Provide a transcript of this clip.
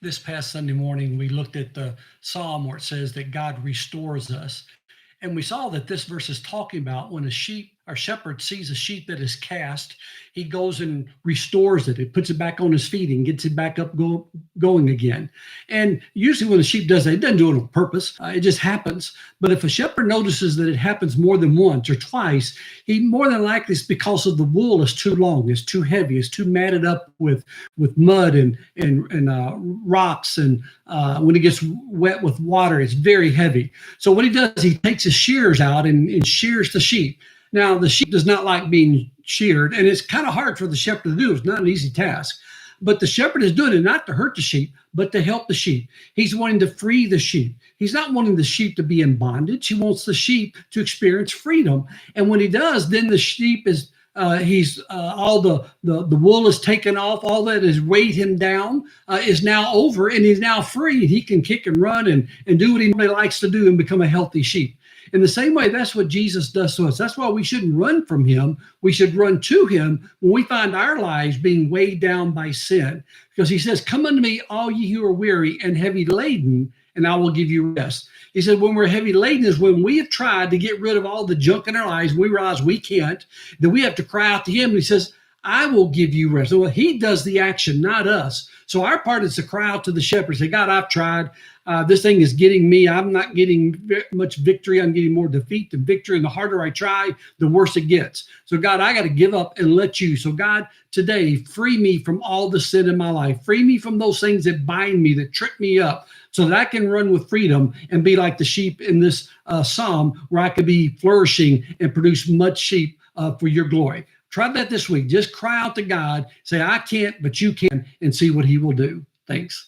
This past Sunday morning, we looked at the psalm where it says that God restores us. And we saw that this verse is talking about when a sheep or shepherd sees a sheep that is cast, he goes and restores it. It puts it back on his feet and gets it back up going again. And usually when a sheep does that, it doesn't do it on purpose. It just happens. But if a shepherd notices that it happens more than once or twice, he more than likely it's because of the wool is too long, it's too heavy, it's too matted up with mud and rocks. And when it gets wet with water, it's very heavy. So what he does, he takes his shears out and shears the sheep. Now, the sheep does not like being sheared, and it's kind of hard for the shepherd to do. It's not an easy task. But the shepherd is doing it not to hurt the sheep, but to help the sheep. He's wanting to free the sheep. He's not wanting the sheep to be in bondage. He wants the sheep to experience freedom. And when he does, then the sheep is all the wool is taken off, all that has weighed him down is now over, and he's now free. He can kick and run and do what he really likes to do and become a healthy sheep. In the same way, that's what Jesus does to us. That's why we shouldn't run from him. We should run to him when we find our lives being weighed down by sin. Because he says, "Come unto me, all ye who are weary and heavy laden, and I will give you rest." He said, when we're heavy laden is when we have tried to get rid of all the junk in our lives. We realize we can't. Then we have to cry out to him. And he says, "I will give you rest." So he does the action, not us. So our part is to cry out to the shepherd, say, "God, I've tried. This thing is getting me. I'm not getting much victory. I'm getting more defeat than victory. And the harder I try, the worse it gets. So God, I got to give up and let you. So God, today, free me from all the sin in my life. Free me from those things that bind me, that trip me up, so that I can run with freedom and be like the sheep in this psalm, where I could be flourishing and produce much sheep for your glory." Try that this week. Just cry out to God. Say, "I can't, but you can," and see what he will do. Thanks.